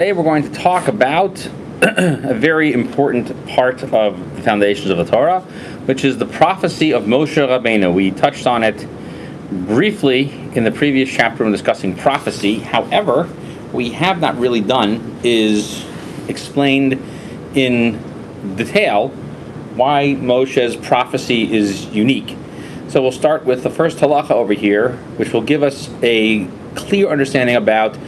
Today we're going to talk about a very important part of the foundations of the Torah, which is the prophecy of Moshe Rabbeinu. We touched on it briefly in the previous chapter when discussing prophecy. However, what we have not really done is explained in detail why Moshe's prophecy is unique. So we'll start with the first halacha over here, which will give us a clear understanding about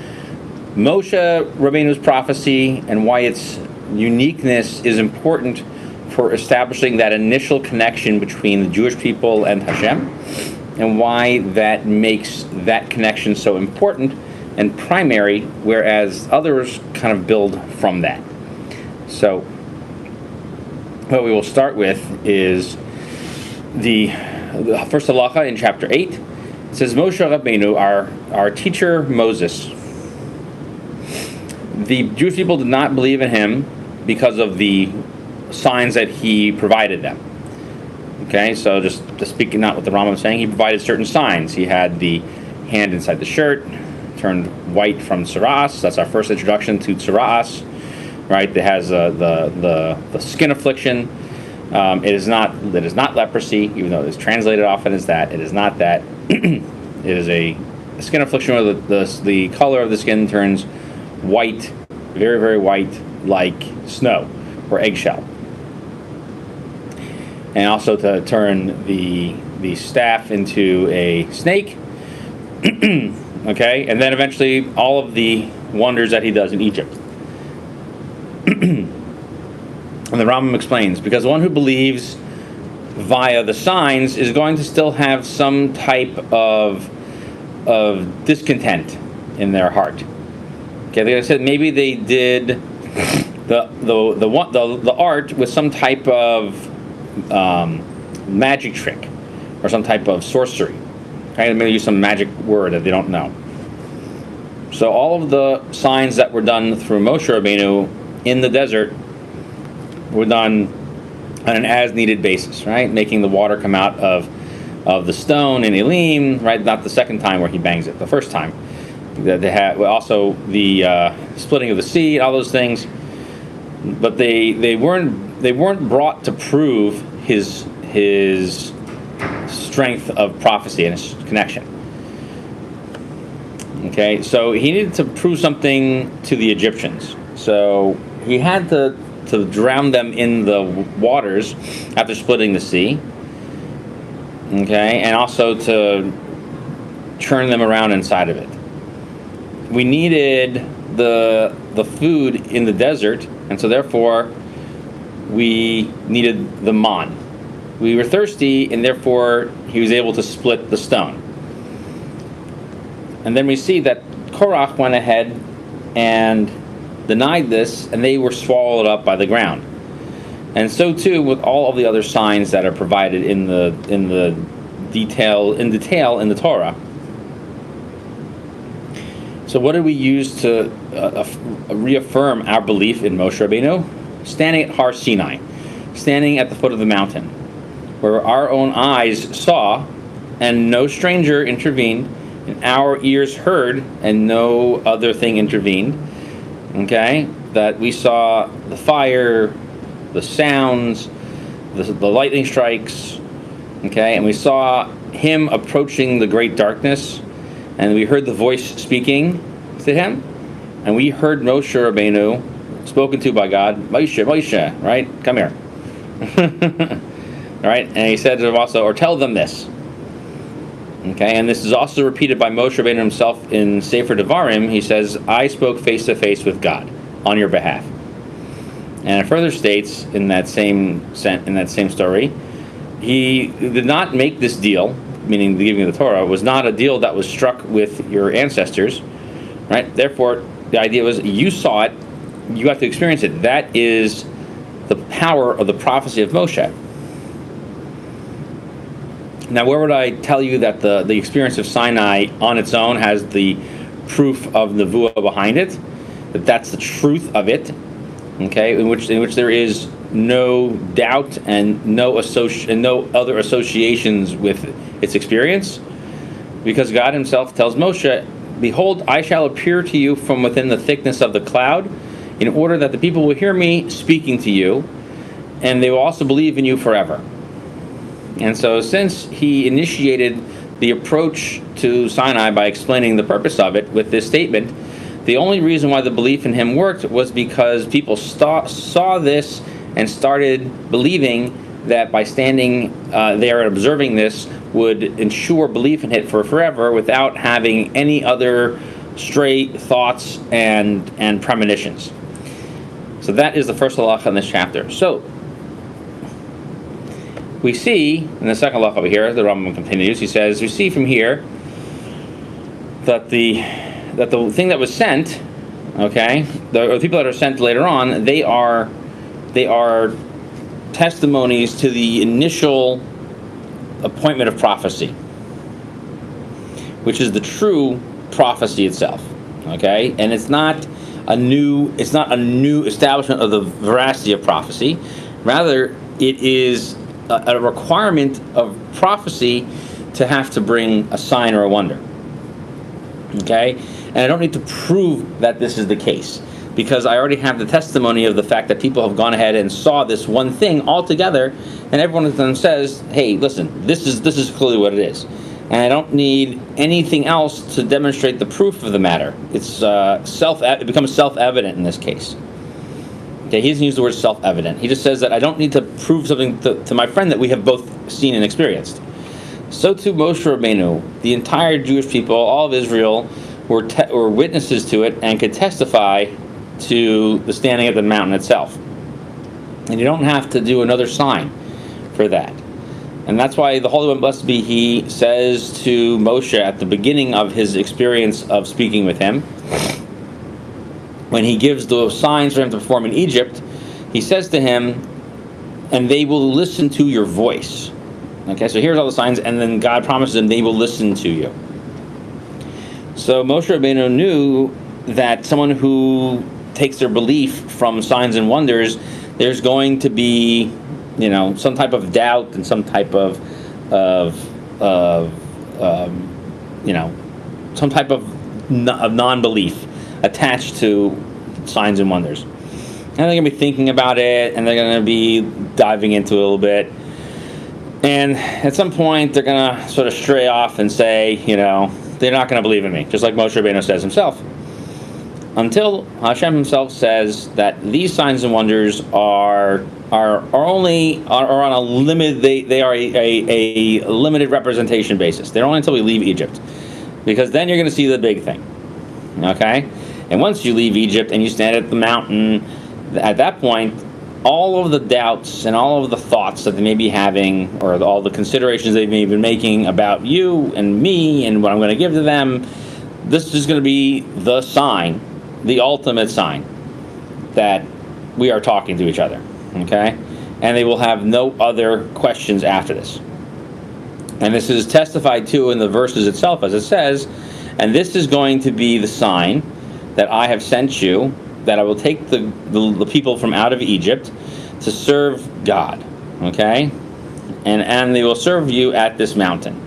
Moshe Rabbeinu's prophecy and why its uniqueness is important for establishing that initial connection between the Jewish people and Hashem, and why that makes that connection so important and primary, whereas others kind of build from that. So what we will start with is the first halacha in chapter 8. It says, Moshe Rabbeinu, our teacher Moses. The Jewish people did not believe in him because of the signs that he provided them. Okay, so just to speak not what the Rambam is saying, he provided certain signs. He had the hand inside the shirt, turned white from tsaras. That's our first introduction to tsaras, right? It has the skin affliction. It is not leprosy, even though it is translated often as that. It is not that. It is a skin affliction where the color of the skin turns white, very, very white, like snow or eggshell. And also to turn the staff into a snake. Okay, and then eventually all of the wonders that he does in Egypt. And the Rambam explains, because the one who believes via the signs is going to still have some type of discontent in their heart. Okay, like I said, maybe they did the art with some type of magic trick or some type of sorcery. Okay, maybe use some magic word that they don't know. So all of the signs that were done through Moshe Rabbeinu in the desert were done on an as-needed basis, right? Making the water come out of the stone in Elim, right? Not the second time where he bangs it, the first time. That they had also the splitting of the sea, all those things, but they weren't brought to prove his strength of prophecy and his connection. Okay, so he needed to prove something to the Egyptians. So he had to drown them in the waters after splitting the sea. Okay, and also to churn them around inside of it. We needed the food in the desert, and so therefore we needed the man. We were thirsty, and therefore he was able to split the stone. And then we see that Korach went ahead and denied this, and they were swallowed up by the ground. And so too with all of the other signs that are provided in detail in the Torah. So what did we use to reaffirm our belief in Moshe Rabbeinu? Standing at Har Sinai, standing at the foot of the mountain, where our own eyes saw, and no stranger intervened, and our ears heard, and no other thing intervened. Okay, that we saw the fire, the sounds, the lightning strikes. Okay, and we saw him approaching the great darkness. And we heard the voice speaking to him, and we heard Moshe Rabbeinu spoken to by God, Moshe, right? Come here. Right? And he said to him also, or tell them this. Okay, and this is also repeated by Moshe Rabbeinu himself in Sefer Devarim. He says, I spoke face to face with God on your behalf. And it further states in that same story, he did not make this deal, meaning the giving of the Torah, was not a deal that was struck with your ancestors, right? Therefore, the idea was you saw it, you have to experience it. That is the power of the prophecy of Moshe. Now, where would I tell you that the experience of Sinai on its own has the proof of Nevuah behind it? That's the truth of it, okay? In which there is no doubt and no other associations with its experience, because God Himself tells Moshe, Behold, I shall appear to you from within the thickness of the cloud, in order that the people will hear me speaking to you, and they will also believe in you forever. And so since he initiated the approach to Sinai by explaining the purpose of it with this statement, the only reason why the belief in him worked was because people saw this and started believing that by standing there and observing this would ensure belief in it for forever without having any other stray thoughts and premonitions. So that is the first halacha in this chapter. So we see in the second halacha over here, the Rambam continues. He says, we see from here that the thing that was sent, okay, the people that are sent later on, they are testimonies to the initial appointment of prophecy, which is the true prophecy itself, okay? And it's not a new establishment of the veracity of prophecy. Rather, it is a requirement of prophecy to have to bring a sign or a wonder, okay? And I don't need to prove that this is the case, because I already have the testimony of the fact that people have gone ahead and saw this one thing all together, and every one of them says, hey, listen, this is clearly what it is. And I don't need anything else to demonstrate the proof of the matter. It's it becomes self-evident in this case. Okay, he doesn't use the word self-evident. He just says that I don't need to prove something to my friend that we have both seen and experienced. So too Moshe Rabbeinu, the entire Jewish people, all of Israel, were witnesses to it and could testify to the standing of the mountain itself. And you don't have to do another sign for that. And that's why the Holy One, blessed be He, says to Moshe at the beginning of his experience of speaking with him, when he gives the signs for him to perform in Egypt, he says to him, and they will listen to your voice. Okay, so here's all the signs, and then God promises them they will listen to you. So Moshe Rabbeinu knew that someone who takes their belief from signs and wonders, there's going to be, some type of doubt and some type of non-belief attached to signs and wonders. And they're going to be thinking about it, and they're going to be diving into it a little bit. And at some point, they're going to sort of stray off and say, they're not going to believe in me, just like Moshe Rabbeinu says himself. Until Hashem himself says that these signs and wonders are on a limited, they are a limited representation basis. They're only until we leave Egypt, because then you're going to see the big thing. Okay, and once you leave Egypt and you stand at the mountain, at that point, all of the doubts and all of the thoughts that they may be having, or all the considerations they may have been making about you and me and what I'm going to give to them, this is going to be the sign, the ultimate sign that we are talking to each other. Okay? And they will have no other questions after this. And this is testified to in the verses itself, as it says, and this is going to be the sign that I have sent you, that I will take the people from out of Egypt to serve God. Okay? And they will serve you at this mountain.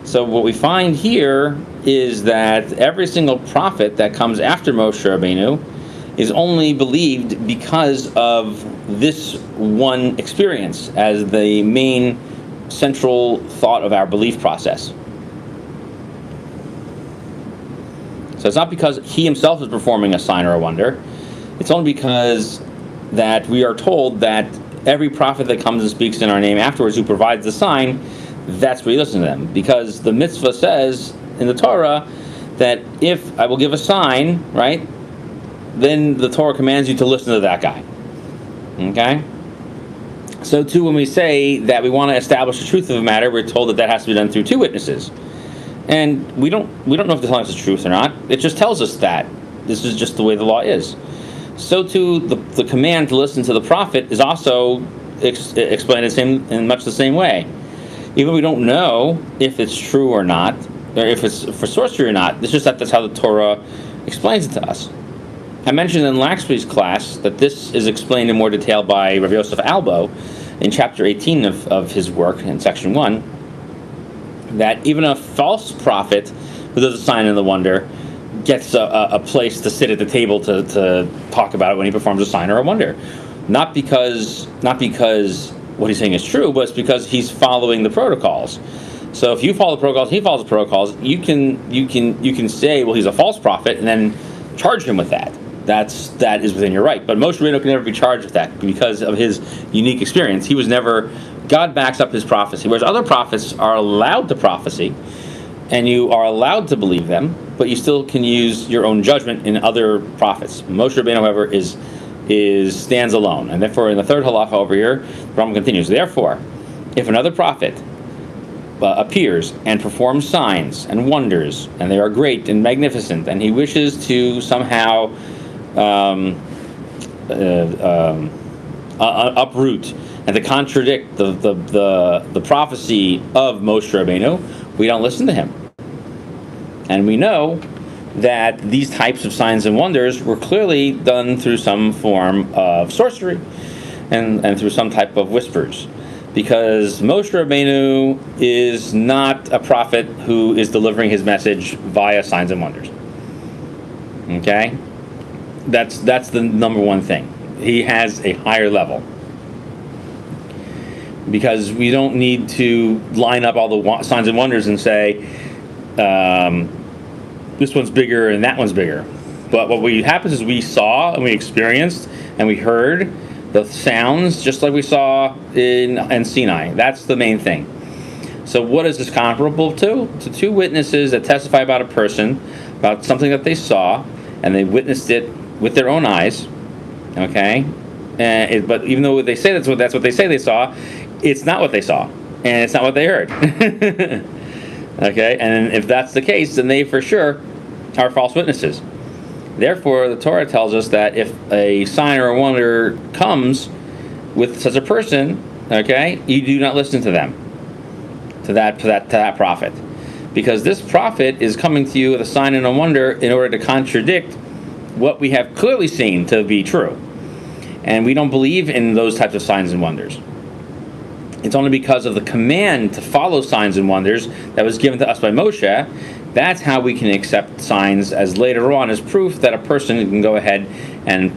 So what we find here is that every single prophet that comes after Moshe Rabbeinu is only believed because of this one experience as the main central thought of our belief process. So it's not because he himself is performing a sign or a wonder. It's only because that we are told that every prophet that comes and speaks in our name afterwards, who provides the sign, that's where you listen to them. Because the mitzvah says in the Torah that if I will give a sign, right, then the Torah commands you to listen to that guy. Okay? So too, when we say that we want to establish the truth of the matter, we're told that has to be done through two witnesses. And we don't know if they're telling us the truth or not. It just tells us that this is just the way the law is. So too, the command to listen to the prophet is also explained in much the same way. Even if we don't know if it's true or not, or if it's for sorcery or not, it's just that that's how the Torah explains it to us. I mentioned in Laxby's class that this is explained in more detail by Rav Yosef Albo in chapter 18 of his work in section 1, that even a false prophet who does a sign and the wonder gets a place to sit at the table to talk about it when he performs a sign or a wonder. Not because what he's saying is true, but it's because he's following the protocols. So if you follow the protocols, he follows the protocols, you can say, well, he's a false prophet, and then charge him with that. That is within your right. But Moshe Rabbeinu can never be charged with that because of his unique experience. He was never. God backs up his prophecy, whereas other prophets are allowed to prophesy, and you are allowed to believe them, but you still can use your own judgment in other prophets. Moshe Rabbeinu, however, stands alone, and therefore in the third halacha over here, Rambam continues. Therefore, if another prophet appears and performs signs and wonders, and they are great and magnificent, and he wishes to somehow uproot and to contradict the prophecy of Moshe Rabbeinu, we don't listen to him. And we know that these types of signs and wonders were clearly done through some form of sorcery and through some type of whispers. Because Moshe Rabbeinu is not a prophet who is delivering his message via signs and wonders. Okay? That's the number one thing. He has a higher level. Because we don't need to line up all the signs and wonders and say, this one's bigger and that one's bigger. But what happens is we saw and we experienced and we heard the sounds just like we saw in Sinai. That's the main thing. So what is this comparable to? To two witnesses that testify about a person, about something that they saw, and they witnessed it with their own eyes. Okay? But even though they say that's what they say they saw, it's not what they saw. And it's not what they heard. Okay? And if that's the case, then they for sure are false witnesses. Therefore, the Torah tells us that if a sign or a wonder comes with such a person, okay, you do not listen to them, to that prophet, because this prophet is coming to you with a sign and a wonder in order to contradict what we have clearly seen to be true, and we don't believe in those types of signs and wonders. It's only because of the command to follow signs and wonders that was given to us by Moshe. That's how we can accept signs as later on as proof that a person can go ahead and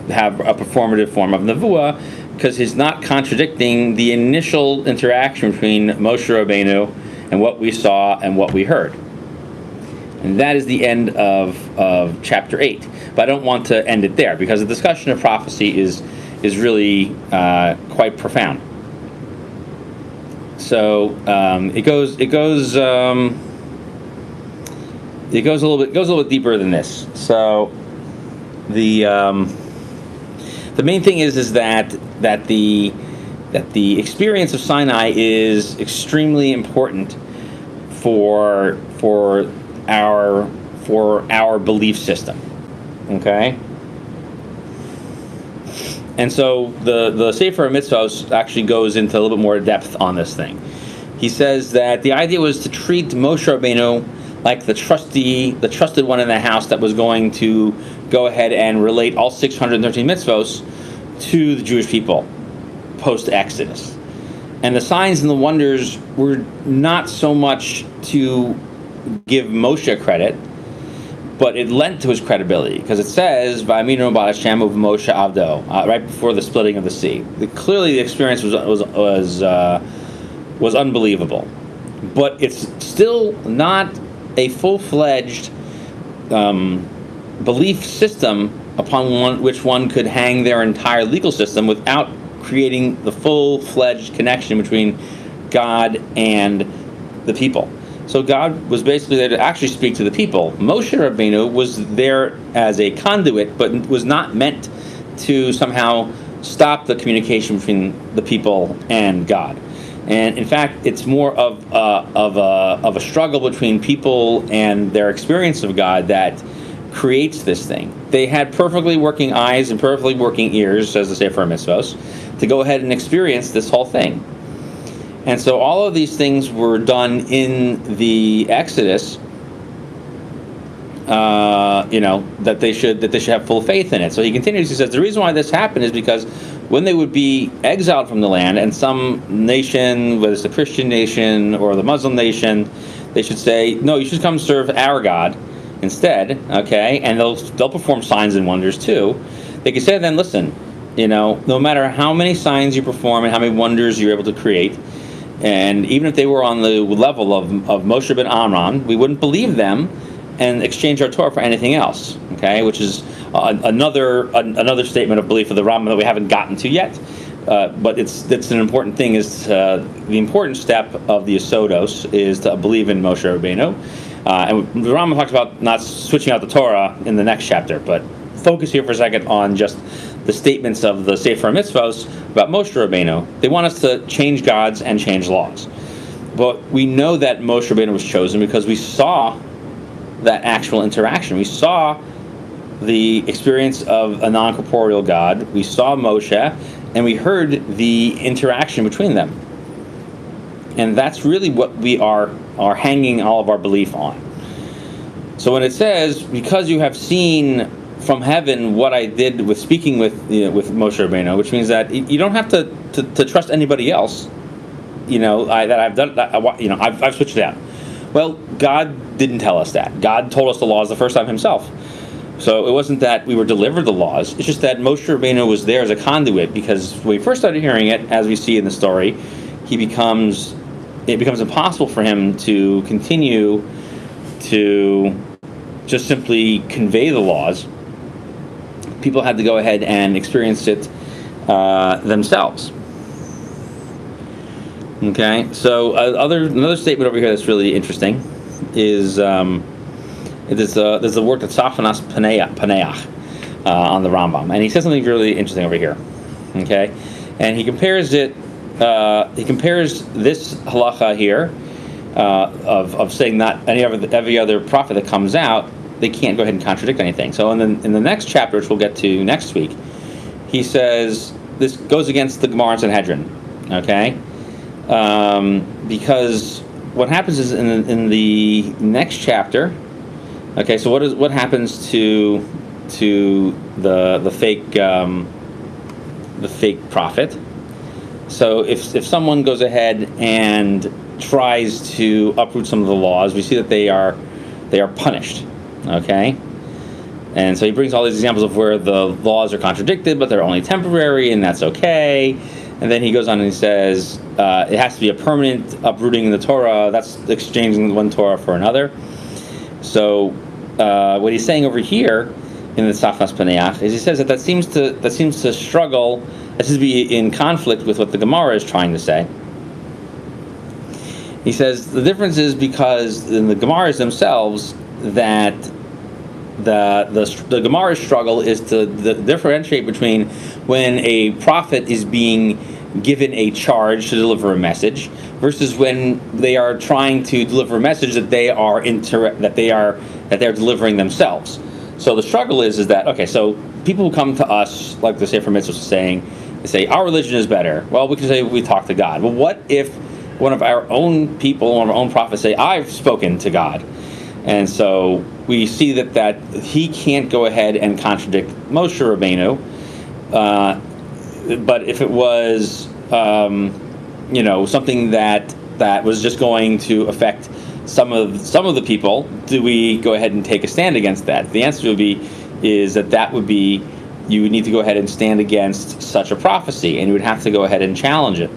have a performative form of nevuah, because he's not contradicting the initial interaction between Moshe Rabbeinu and what we saw and what we heard. And that is the end of chapter 8. But I don't want to end it there, because the discussion of prophecy is really quite profound. So it goes a little bit deeper than this. So the main thing is that the experience of Sinai is extremely important for our belief system. Okay. And so the Sefer Mitzvos actually goes into a little bit more depth on this thing. He says that the idea was to treat Moshe Rabbeinu like the trusted one in the house that was going to go ahead and relate all 613 mitzvos to the Jewish people post-Exodus. And the signs and the wonders were not so much to give Moshe credit, but it lent to his credibility, because it says, "Va'aminu b'Hashem u'Moshe avdo," right before the splitting of the sea. Clearly, the experience was unbelievable, but it's still not a full-fledged belief system upon which one could hang their entire legal system without creating the full-fledged connection between God and the people. So God was basically there to actually speak to the people. Moshe Rabbeinu was there as a conduit, but was not meant to somehow stop the communication between the people and God. And in fact, it's more of a struggle between people and their experience of God that creates this thing. They had perfectly working eyes and perfectly working ears, says the Sefer Mitzvos, to go ahead and experience this whole thing. And so all of these things were done in the Exodus, that they should have full faith in it. So he continues, he says, the reason why this happened is because when they would be exiled from the land, and some nation, whether it's the Christian nation or the Muslim nation, they should say, no, you should come serve our God instead, okay? And they'll perform signs and wonders too. They could say then, listen, no matter how many signs you perform and how many wonders you're able to create, and even if they were on the level of Moshe ben Amram, we wouldn't believe them and exchange our Torah for anything else, okay? Which is another statement of belief of the Rambam that we haven't gotten to yet. But it's an important thing. Is the important step of the Yesodos is to believe in Moshe Rabbeinu, and the Rambam talks about not switching out the Torah in the next chapter. But focus here for a second on just the statements of the Sefer Mitzvos about Moshe Rabbeinu. They want us to change gods and change laws, but we know that Moshe Rabbeinu was chosen because we saw that actual interaction. We saw the experience of a non-corporeal God. We saw Moshe, and we heard the interaction between them. And that's really what we are hanging all of our belief on. So when it says, because you have seen from heaven what I did with speaking with Moshe Rabbeinu, which means that you don't have to trust anybody else, that I've done, I've switched it out. Well, God didn't tell us that. God told us the laws the first time himself. So it wasn't that we were delivered the laws. It's just that Moshe Rabbeinu was there as a conduit, because when we first started hearing it, as we see in the story, it becomes impossible for him to continue to just simply convey the laws. People had to go ahead and experience it themselves. Okay, so another statement over here that's really interesting is there's the work that's Safanas Paneach on the Rambam, and he says something really interesting over here. Okay, and he compares it. He compares this halacha here of saying not every other prophet that comes out, they can't go ahead and contradict anything. So in the next chapter, which we'll get to next week, he says this goes against the Gemara and Sanhedrin. Okay, because what happens is in the next chapter. Okay, so what happens to the fake prophet? So if someone goes ahead and tries to uproot some of the laws, we see that they are punished. Okay, and so he brings all these examples of where the laws are contradicted, but they're only temporary, and that's okay. And then he goes on and he says it has to be a permanent uprooting in the Torah. That's exchanging one Torah for another. So what he's saying over here in the Safnas Paneach is he says that seems to struggle, that seems to be in conflict with what the Gemara is trying to say. He says the difference is because in the Gemaras themselves that the Gemara's struggle is to differentiate between when a prophet is being given a charge to deliver a message versus when they are trying to deliver a message that they are delivering themselves. So the struggle is that, okay, so people who come to us, like the Sefer Mitzvah is saying, they say our religion is better. Well, we can say we talk to God. Well, what if one of our own people, one of our own prophets say, I've spoken to God? And so we see that he can't go ahead and contradict Moshe Rabbeinu. But if it was, something that was just going to affect some of the people, do we go ahead and take a stand against that? The answer would be you would need to go ahead and stand against such a prophecy, and you would have to go ahead and challenge it.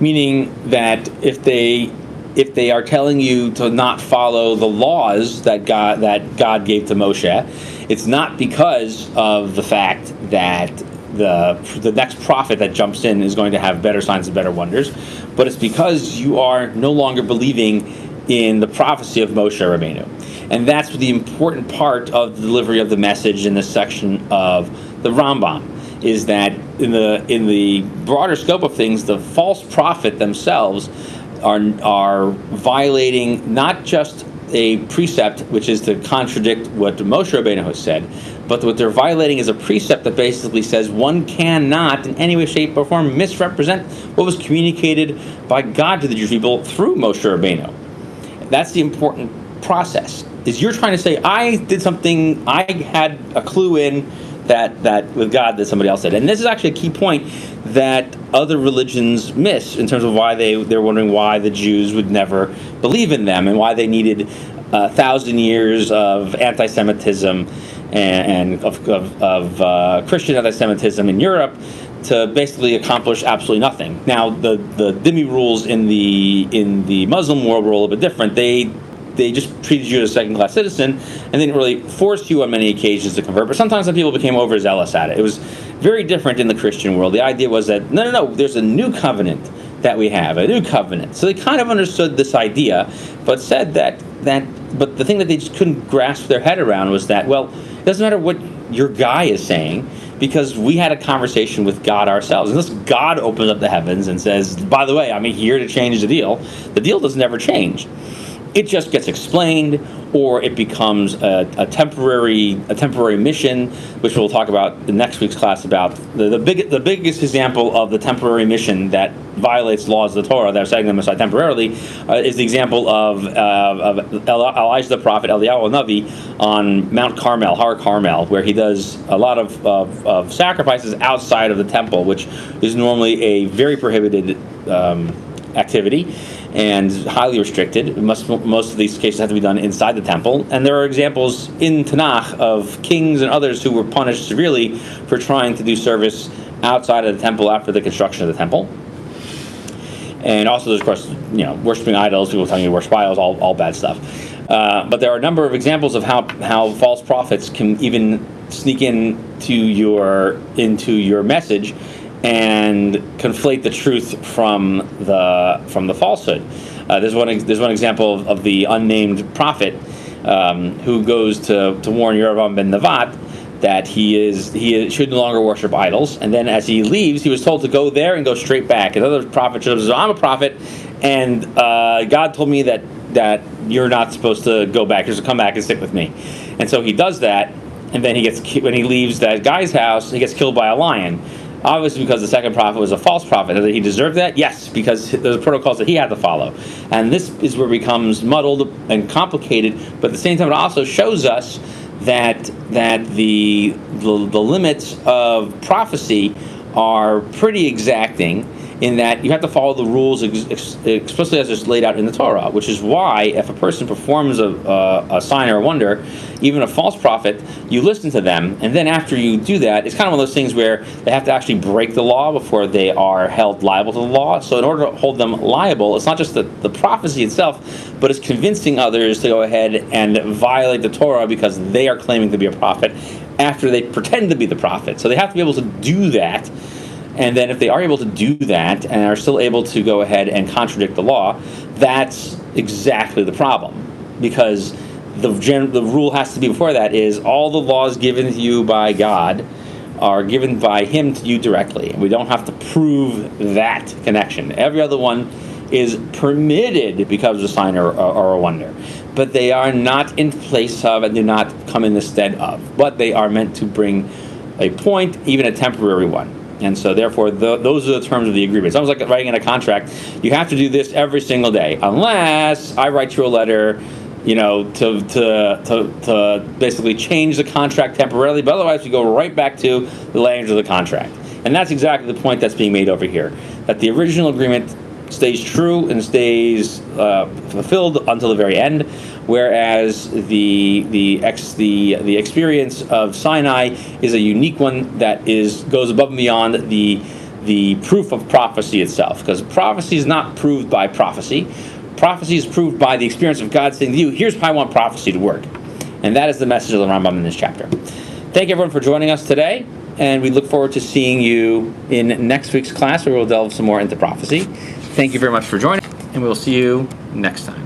Meaning that if they are telling you to not follow the laws that God gave to Moshe, it's not because of the fact that the next prophet that jumps in is going to have better signs and better wonders, but it's because you are no longer believing in the prophecy of Moshe Rabbeinu. And that's the important part of the delivery of the message in this section of the Rambam, is that in the broader scope of things, the false prophet themselves are violating not just a precept, which is to contradict what Moshe Rabbeinu has said, but what they're violating is a precept that basically says one cannot in any way, shape, or form misrepresent what was communicated by God to the Jewish people through Moshe Rabbeinu. That's the important process. Is you're trying to say, I did something, I had a clue in that with God that somebody else did. And this is actually a key point that other religions miss in terms of why they're wondering why the Jews would never believe in them and why they needed 1,000 years of anti-Semitism and of Christian anti-Semitism in Europe to basically accomplish absolutely nothing. Now, the dhimmi rules in the Muslim world were a little bit different. They just treated you as a second-class citizen and didn't really force you on many occasions to convert. But sometimes some people became overzealous at it. It was very different in the Christian world. The idea was that, no, there's a new covenant that we have, a new covenant. So they kind of understood this idea, but said but the thing that they just couldn't grasp their head around was that, well, it doesn't matter what your guy is saying, because we had a conversation with God ourselves. Unless God opens up the heavens and says, by the way, I'm here to change the deal doesn't ever change. It just gets explained, or it becomes a temporary mission, which we'll talk about in next week's class about. The biggest example of the temporary mission that violates laws of the Torah that are setting them aside temporarily is the example of Elijah the prophet, Eliyahu Navi, on Mount Carmel, Har Carmel, where he does a lot of sacrifices outside of the temple, which is normally a very prohibited activity and highly restricted. Most of these cases have to be done inside the temple. And there are examples in Tanakh of kings and others who were punished severely for trying to do service outside of the temple after the construction of the temple. And also there's, of course, worshiping idols, people telling you to worship idols, all bad stuff. But there are a number of examples of how false prophets can even sneak into your message and conflate the truth from the falsehood. There's one example of the unnamed prophet who goes to warn Rambam ben Nevat that he should no longer worship idols. And then as he leaves, he was told to go there and go straight back. Another prophet shows up, says, I'm a prophet, and God told me that you're not supposed to go back. You're supposed to come back and stick with me. And so he does that, and then when he leaves that guy's house, he gets killed by a lion. Obviously, because the second prophet was a false prophet. Did he deserve that? Yes, because there's protocols that he had to follow. And this is where it becomes muddled and complicated, but at the same time, it also shows us that the limits of prophecy are pretty exacting, in that you have to follow the rules explicitly as it's laid out in the Torah, which is why if a person performs a sign or a wonder, even a false prophet, you listen to them, and then after you do that, it's kind of one of those things where they have to actually break the law before they are held liable to the law. So in order to hold them liable, it's not just the prophecy itself, but it's convincing others to go ahead and violate the Torah because they are claiming to be a prophet after they pretend to be the prophet. So they have to be able to do that. And then if they are able to do that and are still able to go ahead and contradict the law, that's exactly the problem. Because the rule has to be before that is all the laws given to you by God are given by Him to you directly. And we don't have to prove that connection. Every other one is permitted because of a sign or a wonder. But they are not in place of and do not come in the stead of. But they are meant to bring a point, even a temporary one. And so, therefore, those are the terms of the agreement. It's almost like writing in a contract. You have to do this every single day, unless I write you a letter, to basically change the contract temporarily. But otherwise, we go right back to the language of the contract. And that's exactly the point that's being made over here. That the original agreement stays true and stays fulfilled until the very end, whereas the experience of Sinai is a unique one that goes above and beyond the proof of prophecy itself, because prophecy is not proved by prophecy. Prophecy is proved by the experience of God saying to you, here's how I want prophecy to work. And that is the message of the Rambam in this chapter. Thank you, everyone, for joining us today, and we look forward to seeing you in next week's class, where we'll delve some more into prophecy. Thank you very much for joining, and we'll see you next time.